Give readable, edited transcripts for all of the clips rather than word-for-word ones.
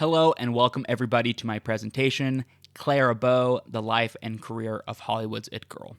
Hello and welcome everybody to my presentation, Clara Bow, The Life and Career of Hollywood's It Girl.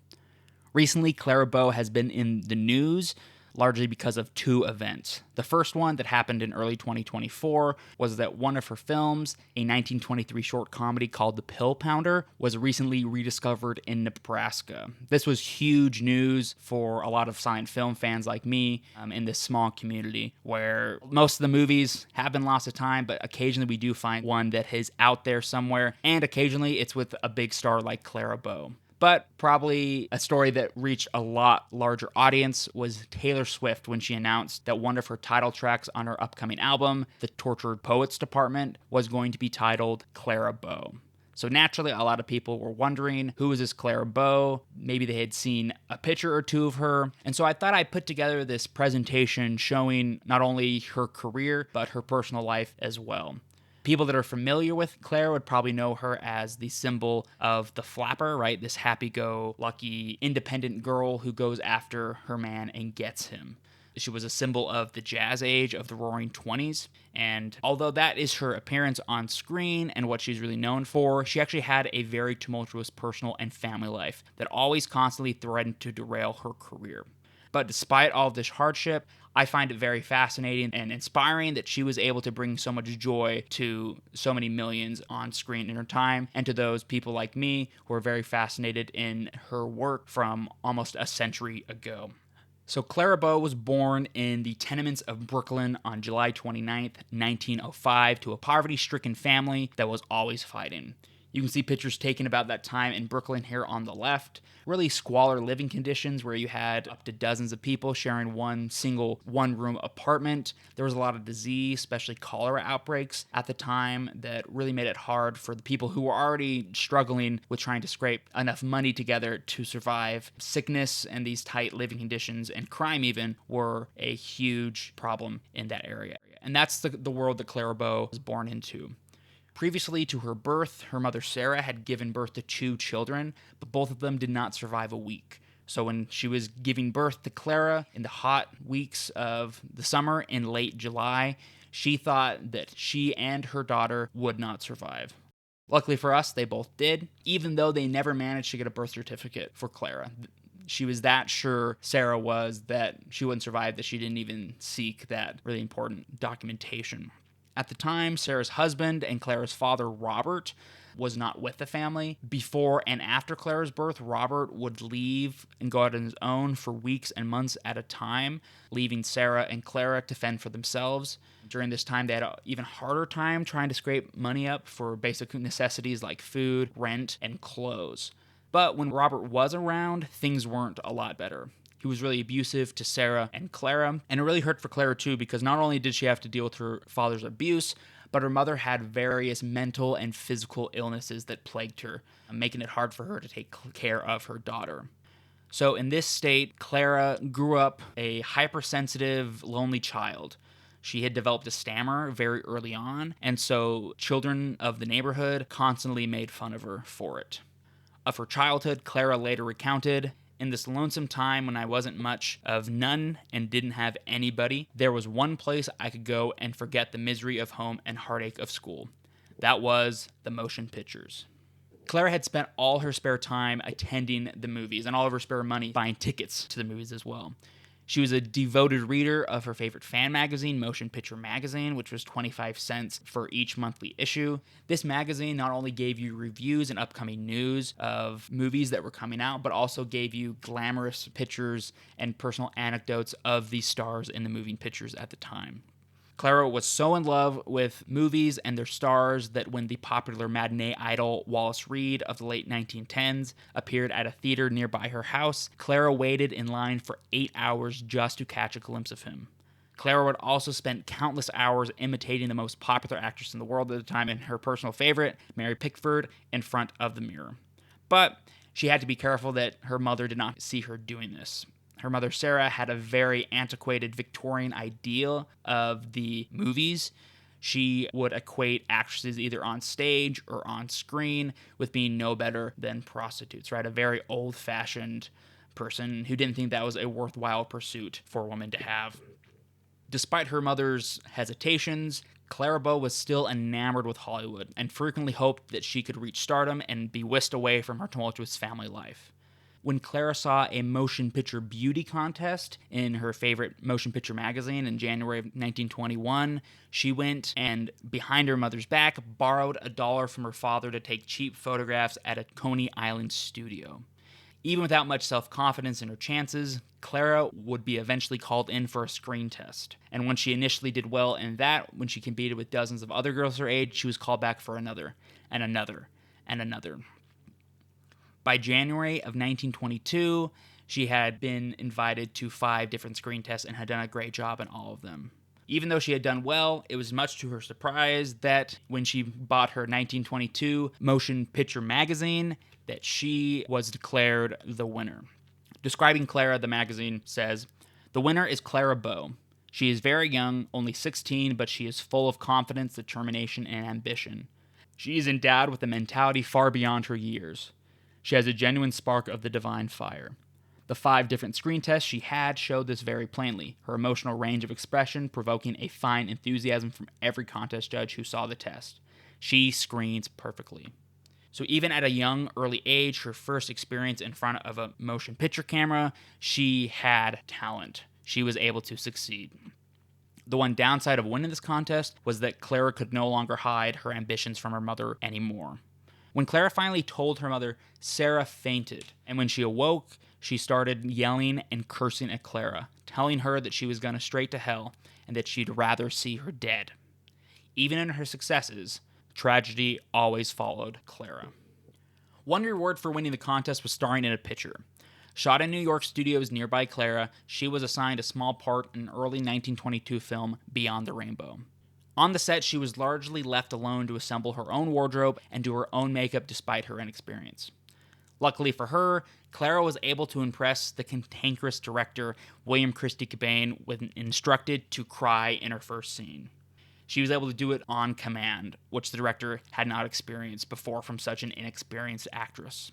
Recently, Clara Bow has been in the news largely because of two events. The first one that happened in early 2024 was that one of her films, a 1923 short comedy called The Pill Pounder, was recently rediscovered in Nebraska. This was huge news for a lot of silent film fans like me in this small community where most of the movies have been lost to time, but occasionally we do find one that is out there somewhere, and occasionally it's with a big star like Clara Bow. But probably a story that reached a lot larger audience was Taylor Swift when she announced that one of her title tracks on her upcoming album, The Tortured Poets Department, was going to be titled Clara Bow. So naturally, a lot of people were wondering, who is this Clara Bow? Maybe they had seen a picture or two of her. And so I thought I'd put together this presentation showing not only her career, but her personal life as well. People that are familiar with Clara would probably know her as the symbol of the flapper, right? This happy-go-lucky, independent girl who goes after her man and gets him. She was a symbol of the jazz age of the Roaring 20s, and although that is her appearance on screen and what she's really known for, she actually had a very tumultuous personal and family life that always constantly threatened to derail her career. But despite all of this hardship, I find it very fascinating and inspiring that she was able to bring so much joy to so many millions on screen in her time, and to those people like me who are very fascinated in her work from almost a century ago. So Clara Bow was born in the tenements of Brooklyn on July 29th, 1905, to a poverty-stricken family that was always fighting. You can see pictures taken about that time in Brooklyn here on the left. Really squalor living conditions where you had up to dozens of people sharing one single one-room apartment. There was a lot of disease, especially cholera outbreaks at the time, that really made it hard for the people who were already struggling with trying to scrape enough money together to survive. Sickness and these tight living conditions and crime even were a huge problem in that area. And that's the world that Clara Bow was born into. Previously to her birth, her mother Sarah had given birth to two children, but both of them did not survive a week. So when she was giving birth to Clara in the hot weeks of the summer in late July, she thought that she and her daughter would not survive. Luckily for us, they both did, even though they never managed to get a birth certificate for Clara. She was that sure, Sarah was, that she wouldn't survive, that she didn't even seek that really important documentation. At the time, Sarah's husband and Clara's father, Robert, was not with the family. Before and after Clara's birth, Robert would leave and go out on his own for weeks and months at a time, leaving Sarah and Clara to fend for themselves. During this time, they had an even harder time trying to scrape money up for basic necessities like food, rent, and clothes. But when Robert was around, things weren't a lot better. He was really abusive to Sarah and Clara, and it really hurt for Clara too, because not only did she have to deal with her father's abuse, but her mother had various mental and physical illnesses that plagued her, making it hard for her to take care of her daughter. So in this state, Clara grew up a hypersensitive, lonely child. She had developed a stammer very early on, and so children of the neighborhood constantly made fun of her for it. Of her childhood, Clara later recounted, "In this lonesome time when I wasn't much of none and didn't have anybody, there was one place I could go and forget the misery of home and heartache of school. That was the motion pictures." Clara had spent all her spare time attending the movies and all of her spare money buying tickets to the movies as well. She was a devoted reader of her favorite fan magazine, Motion Picture Magazine, which was 25 cents for each monthly issue. This magazine not only gave you reviews and upcoming news of movies that were coming out, but also gave you glamorous pictures and personal anecdotes of the stars in the moving pictures at the time. Clara was so in love with movies and their stars that when the popular matinee idol Wallace Reed of the late 1910s appeared at a theater nearby her house, Clara waited in line for 8 hours just to catch a glimpse of him. Clara would also spend countless hours imitating the most popular actress in the world at the time and her personal favorite, Mary Pickford, in front of the mirror. But she had to be careful that her mother did not see her doing this. Her mother, Sarah, had a very antiquated Victorian ideal of the movies. She would equate actresses either on stage or on screen with being no better than prostitutes, right? A very old-fashioned person who didn't think that was a worthwhile pursuit for a woman to have. Despite her mother's hesitations, Clara Bow was still enamored with Hollywood and frequently hoped that she could reach stardom and be whisked away from her tumultuous family life. When Clara saw a motion picture beauty contest in her favorite motion picture magazine in January of 1921, she went and, behind her mother's back, borrowed $1 from her father to take cheap photographs at a Coney Island studio. Even without much self-confidence in her chances, Clara would be eventually called in for a screen test. And when she initially did well in that, when she competed with dozens of other girls her age, she was called back for another, and another, and another. By January of 1922, she had been invited to 5 different screen tests and had done a great job in all of them. Even though she had done well, it was much to her surprise that when she bought her 1922 motion picture magazine, that she was declared the winner. Describing Clara, the magazine says, "The winner is Clara Bow. She is very young, only 16, but she is full of confidence, determination, and ambition. She is endowed with a mentality far beyond her years. She has a genuine spark of the divine fire." The 5 different screen tests she had showed this very plainly, her emotional range of expression provoking a fine enthusiasm from every contest judge who saw the test. She screens perfectly. So even at a young, early age, her first experience in front of a motion picture camera, she had talent. She was able to succeed. The one downside of winning this contest was that Clara could no longer hide her ambitions from her mother anymore. When Clara finally told her mother, Sarah fainted, and when she awoke, she started yelling and cursing at Clara, telling her that she was going straight to hell and that she'd rather see her dead. Even in her successes, tragedy always followed Clara. One reward for winning the contest was starring in a picture. Shot in New York studios nearby Clara, she was assigned a small part in an early 1922 film, Beyond the Rainbow. On the set, she was largely left alone to assemble her own wardrobe and do her own makeup despite her inexperience. Luckily for her, Clara was able to impress the cantankerous director, William Christie Cabain, when instructed to cry in her first scene. She was able to do it on command, which the director had not experienced before from such an inexperienced actress.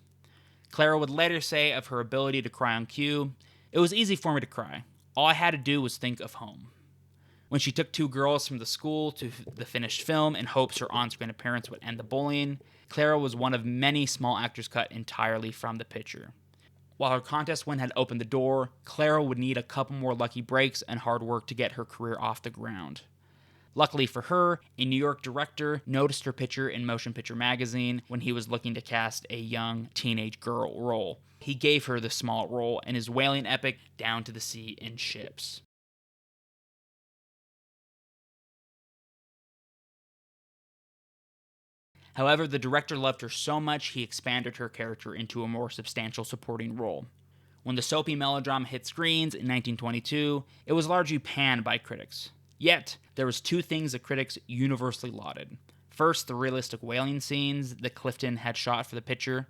Clara would later say of her ability to cry on cue, "It was easy for me to cry. All I had to do was think of home." When she took 2 girls from the school to the finished film in hopes her on-screen appearance would end the bullying, Clara was one of many small actors cut entirely from the picture. While her contest win had opened the door, Clara would need a couple more lucky breaks and hard work to get her career off the ground. Luckily for her, a New York director noticed her picture in Motion Picture Magazine when he was looking to cast a young teenage girl role. He gave her the small role in his whaling epic Down to the Sea in Ships. However, the director loved her so much he expanded her character into a more substantial supporting role. When the soapy melodrama hit screens in 1922, it was largely panned by critics. Yet, there was 2 things that critics universally lauded. First, the realistic whaling scenes that Clifton had shot for the picture,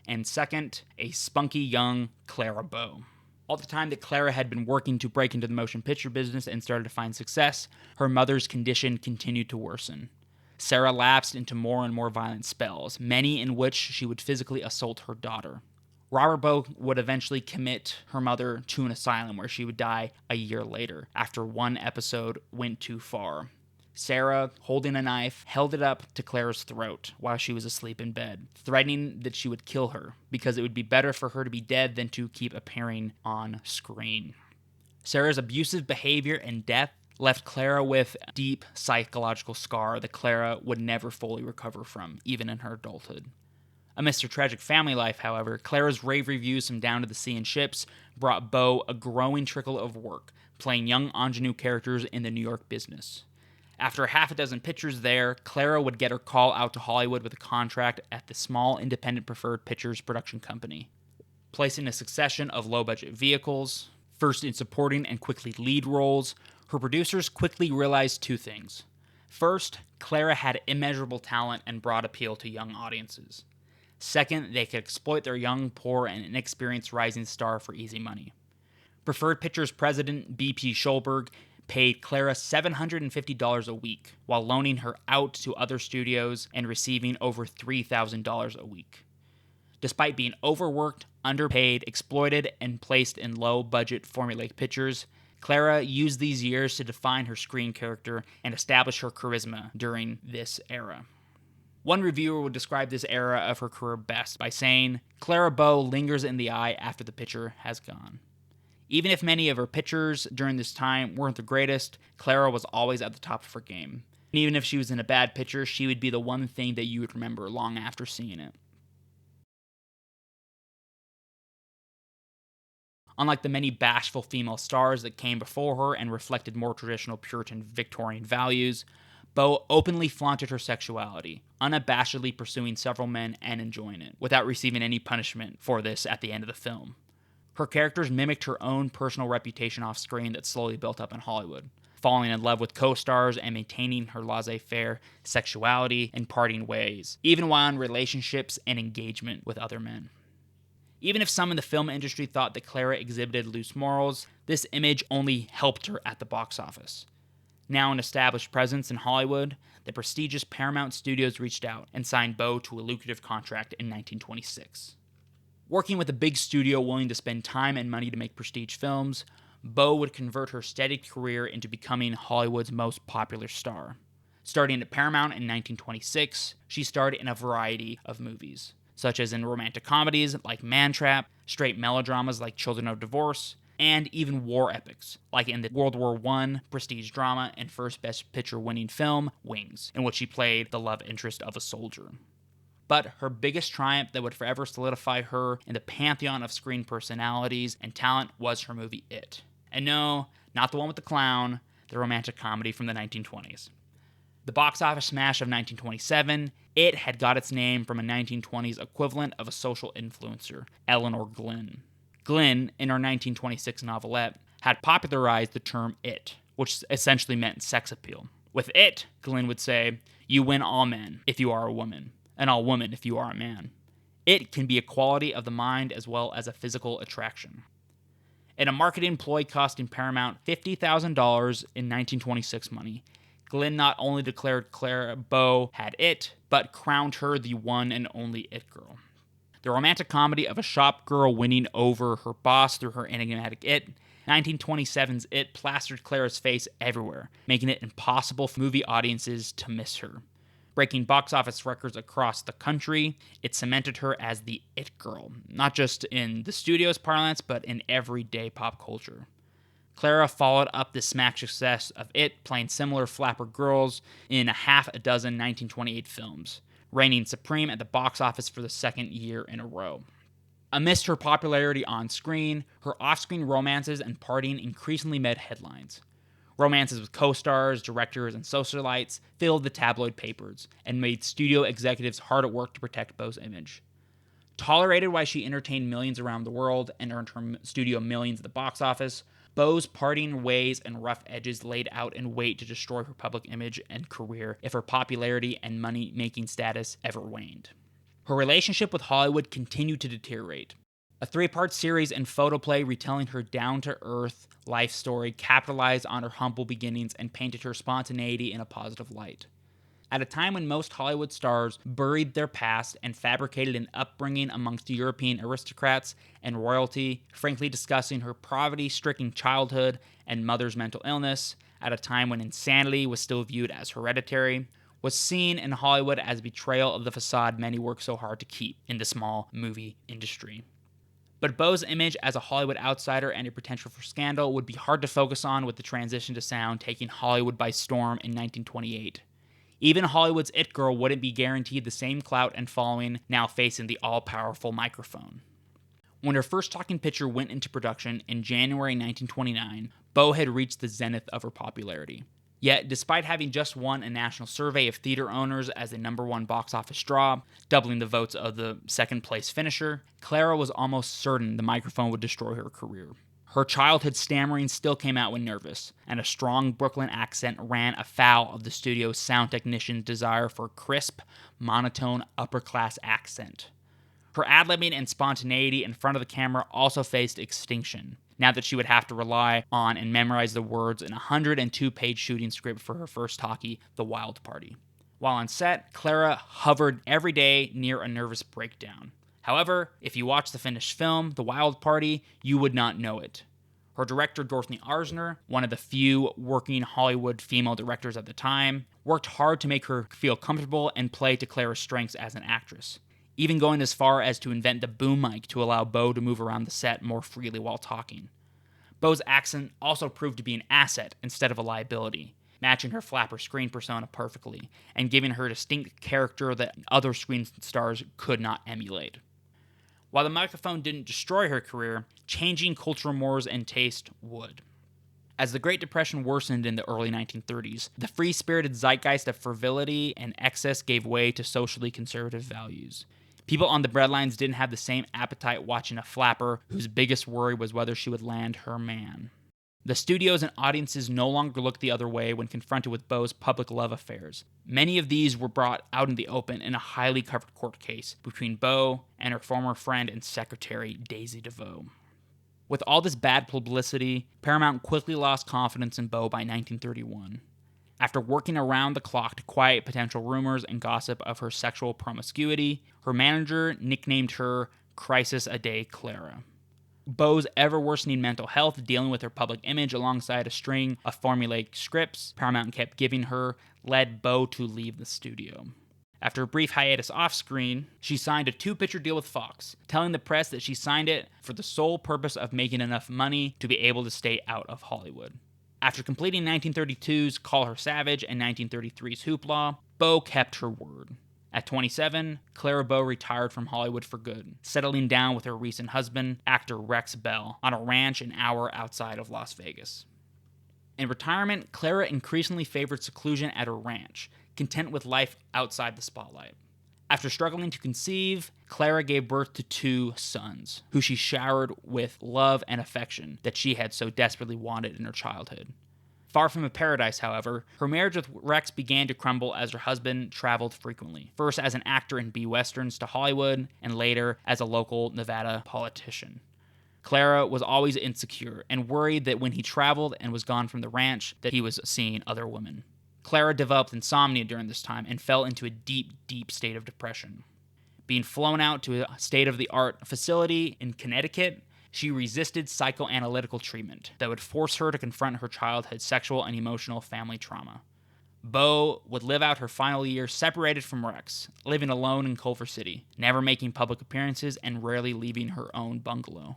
and second, a spunky young Clara Bow. All the time that Clara had been working to break into the motion picture business and started to find success, her mother's condition continued to worsen. Sarah lapsed into more and more violent spells, many in which she would physically assault her daughter. Robert Bow would eventually commit her mother to an asylum where she would die a year later, after one episode went too far. Sarah, holding a knife, held it up to Clara's throat while she was asleep in bed, threatening that she would kill her because it would be better for her to be dead than to keep appearing on screen. Sarah's abusive behavior and death left Clara with a deep psychological scar that Clara would never fully recover from, even in her adulthood. Amidst her tragic family life, however, Clara's rave reviews from Down to the Sea and Ships brought Bow a growing trickle of work, playing young ingenue characters in the New York business. After a half a dozen pictures there, Clara would get her call out to Hollywood with a contract at the small independent Preferred Pictures production company. Placed in a succession of low-budget vehicles, first in supporting and quickly lead roles, her producers quickly realized 2 things. First, Clara had immeasurable talent and broad appeal to young audiences. Second, they could exploit their young, poor, and inexperienced rising star for easy money. Preferred Pictures president B.P. Schulberg paid Clara $750 a week, while loaning her out to other studios and receiving over $3,000 a week. Despite being overworked, underpaid, exploited, and placed in low-budget formulaic pictures, Clara used these years to define her screen character and establish her charisma during this era. One reviewer would describe this era of her career best by saying, "Clara Bow lingers in the eye after the picture has gone." Even if many of her pictures during this time weren't the greatest, Clara was always at the top of her game. And even if she was in a bad picture, she would be the one thing that you would remember long after seeing it. Unlike the many bashful female stars that came before her and reflected more traditional Puritan Victorian values, Bow openly flaunted her sexuality, unabashedly pursuing several men and enjoying it, without receiving any punishment for this at the end of the film. Her characters mimicked her own personal reputation off screen that slowly built up in Hollywood, falling in love with co-stars and maintaining her laissez-faire sexuality and partying ways, even while in relationships and engagement with other men. Even if some in the film industry thought that Clara exhibited loose morals, this image only helped her at the box office. Now an established presence in Hollywood, the prestigious Paramount Studios reached out and signed Bow to a lucrative contract in 1926. Working with a big studio willing to spend time and money to make prestige films, Bow would convert her steady career into becoming Hollywood's most popular star. Starting at Paramount in 1926, she starred in a variety of movies, such as in romantic comedies like Man Trap, straight melodramas like Children of Divorce, and even war epics, like in the World War I prestige drama and first Best Picture winning film, Wings, in which she played the love interest of a soldier. But her biggest triumph that would forever solidify her in the pantheon of screen personalities and talent was her movie It. And no, not the one with the clown, the romantic comedy from the 1920s. The box office smash of 1927, It had got its name from a 1920s equivalent of a social influencer, Eleanor Glyn. Glyn, in her 1926 novelette, had popularized the term It, which essentially meant sex appeal. With It, Glyn would say, "You win all men if you are a woman, and all women if you are a man. It can be a quality of the mind as well as a physical attraction." In a marketing ploy costing Paramount $50,000 in 1926 money, Glyn not only declared Clara Bow had it, but crowned her the one and only It Girl. The romantic comedy of a shop girl winning over her boss through her enigmatic It, 1927's It plastered Clara's face everywhere, making it impossible for movie audiences to miss her. Breaking box office records across the country, it cemented her as the It Girl, not just in the studio's parlance, but in everyday pop culture. Clara followed up the smash success of It, playing similar flapper girls in a half a dozen 1928 films, reigning supreme at the box office for the second year in a row. Amidst her popularity on screen, her off-screen romances and partying increasingly made headlines. Romances with co-stars, directors, and socialites filled the tabloid papers and made studio executives hard at work to protect Bow's image. Tolerated while she entertained millions around the world and earned her studio millions at the box office, Bow's partying ways and rough edges laid out in wait to destroy her public image and career if her popularity and money-making status ever waned. Her relationship with Hollywood continued to deteriorate. A 3-part series and photoplay retelling her down-to-earth life story capitalized on her humble beginnings and painted her spontaneity in a positive light. At a time when most Hollywood stars buried their past and fabricated an upbringing amongst European aristocrats and royalty, frankly discussing her poverty-stricken childhood and mother's mental illness, at a time when insanity was still viewed as hereditary, was seen in Hollywood as a betrayal of the facade many work so hard to keep in the small movie industry. But Bow's image as a Hollywood outsider and a potential for scandal would be hard to focus on with the transition to sound taking Hollywood by storm in 1928. Even Hollywood's It Girl wouldn't be guaranteed the same clout and following now facing the all-powerful microphone. When her first talking picture went into production in January 1929, Bow had reached the zenith of her popularity. Yet, despite having just won a national survey of theater owners as the #1 box office draw, doubling the votes of the second-place finisher, Clara was almost certain the microphone would destroy her career. Her childhood stammering still came out when nervous, and a strong Brooklyn accent ran afoul of the studio's sound technician's desire for a crisp, monotone, upper-class accent. Her ad-libbing and spontaneity in front of the camera also faced extinction, now that she would have to rely on and memorize the words in a 102-page shooting script for her first talkie, The Wild Party. While on set, Clara hovered every day near a nervous breakdown. However, if you watch the finished film, The Wild Party, you would not know it. Her director, Dorothy Arzner, one of the few working Hollywood female directors at the time, worked hard to make her feel comfortable and play to Clara's strengths as an actress, even going as far as to invent the boom mic to allow Bow to move around the set more freely while talking. Bow's accent also proved to be an asset instead of a liability, matching her flapper screen persona perfectly, and giving her a distinct character that other screen stars could not emulate. While the microphone didn't destroy her career, changing cultural mores and taste would. As the Great Depression worsened in the early 1930s, the free-spirited zeitgeist of frivolity and excess gave way to socially conservative values. People on the breadlines didn't have the same appetite watching a flapper whose biggest worry was whether she would land her man. The studios and audiences no longer looked the other way when confronted with Bow's public love affairs. Many of these were brought out in the open in a highly covered court case between Bow and her former friend and secretary, Daisy DeVoe. With all this bad publicity, Paramount quickly lost confidence in Bow by 1931. After working around the clock to quiet potential rumors and gossip of her sexual promiscuity, her manager nicknamed her Crisis a Day Clara. Bow's ever-worsening mental health, dealing with her public image alongside a string of formulaic scripts Paramount kept giving her, led Bow to leave the studio. After a brief hiatus off-screen, she signed a 2-picture deal with Fox, telling the press that she signed it for the sole purpose of making enough money to be able to stay out of Hollywood. After completing 1932's Call Her Savage and 1933's Hoopla, Bow kept her word. At 27, Clara Bow retired from Hollywood for good, settling down with her recent husband, actor Rex Bell, on a ranch an hour outside of Las Vegas. In retirement, Clara increasingly favored seclusion at her ranch, content with life outside the spotlight. After struggling to conceive, Clara gave birth to 2 sons, who she showered with love and affection that she had so desperately wanted in her childhood. Far from a paradise, however, her marriage with Rex began to crumble as her husband traveled frequently, first as an actor in B-westerns to Hollywood, and later as a local Nevada politician. Clara was always insecure and worried that when he traveled and was gone from the ranch, that he was seeing other women. Clara developed insomnia during this time and fell into a deep, deep state of depression. Being flown out to a state-of-the-art facility in Connecticut, she resisted psychoanalytical treatment that would force her to confront her childhood sexual and emotional family trauma. Bow would live out her final years separated from Rex, living alone in Culver City, never making public appearances and rarely leaving her own bungalow.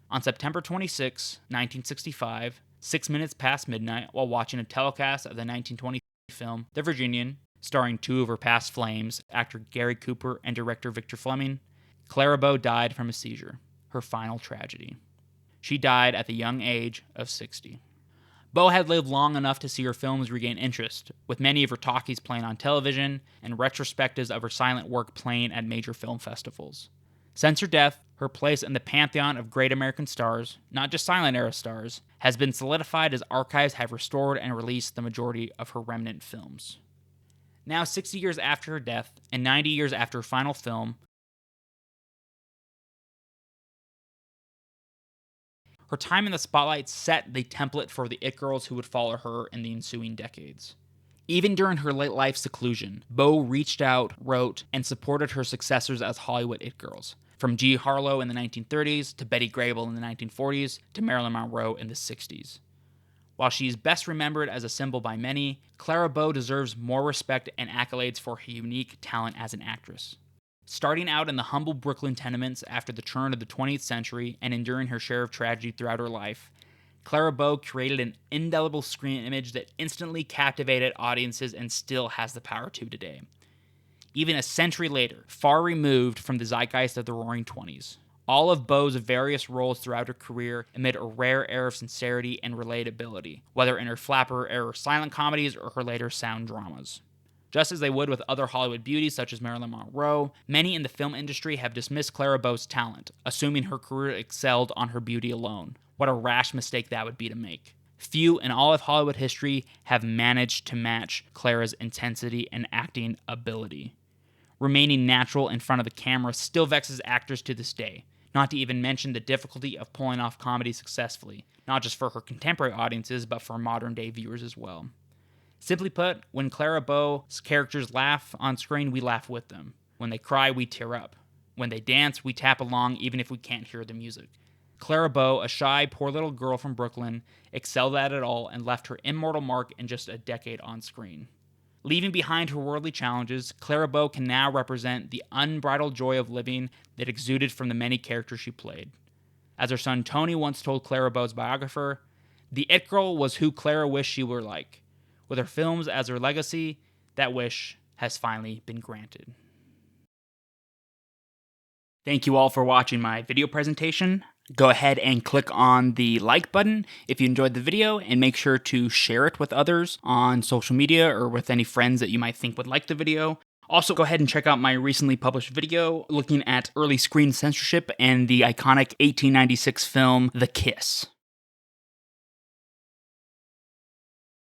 On September 26, 1965, 6 minutes past midnight, while watching a telecast of the 1920 film The Virginian, starring 2 of her past flames, actor Gary Cooper and director Victor Fleming, Clara Bow died from a seizure, her final tragedy. She died at the young age of 60. Bow had lived long enough to see her films regain interest, with many of her talkies playing on television and retrospectives of her silent work playing at major film festivals. Since her death, her place in the pantheon of great American stars, not just silent-era stars, has been solidified as archives have restored and released the majority of her remnant films. Now, 60 years after her death, and 90 years after her final film, her time in the spotlight set the template for the it girls who would follow her in the ensuing decades. Even during her late life seclusion, Bow reached out, wrote, and supported her successors as Hollywood it girls, from G. Harlow in the 1930s to Betty Grable in the 1940s to Marilyn Monroe in the 60s. While she is best remembered as a symbol by many, Clara Bow deserves more respect and accolades for her unique talent as an actress. Starting out in the humble Brooklyn tenements after the turn of the 20th century and enduring her share of tragedy throughout her life, Clara Bow created an indelible screen image that instantly captivated audiences and still has the power to today. Even a century later, far removed from the zeitgeist of the Roaring Twenties, all of Bow's various roles throughout her career emit a rare air of sincerity and relatability, whether in her flapper-era silent comedies or her later sound dramas. Just as they would with other Hollywood beauties such as Marilyn Monroe, many in the film industry have dismissed Clara Bow's talent, assuming her career excelled on her beauty alone. What a rash mistake that would be to make. Few in all of Hollywood history have managed to match Clara's intensity and acting ability. Remaining natural in front of the camera still vexes actors to this day, not to even mention the difficulty of pulling off comedy successfully, not just for her contemporary audiences, but for modern-day viewers as well. Simply put, when Clara Bow's characters laugh on screen, we laugh with them. When they cry, we tear up. When they dance, we tap along even if we can't hear the music. Clara Bow, a shy, poor little girl from Brooklyn, excelled at it all and left her immortal mark in just a decade on screen. Leaving behind her worldly challenges, Clara Bow can now represent the unbridled joy of living that exuded from the many characters she played. As her son Tony once told Clara Bow's biographer, "The It Girl was who Clara wished she were like. With her films as her legacy, that wish has finally been granted." Thank you all for watching my video presentation. Go ahead and click on the like button if you enjoyed the video, and make sure to share it with others on social media or with any friends that you might think would like the video. Also, go ahead and check out my recently published video looking at early screen censorship and the iconic 1896 film The Kiss.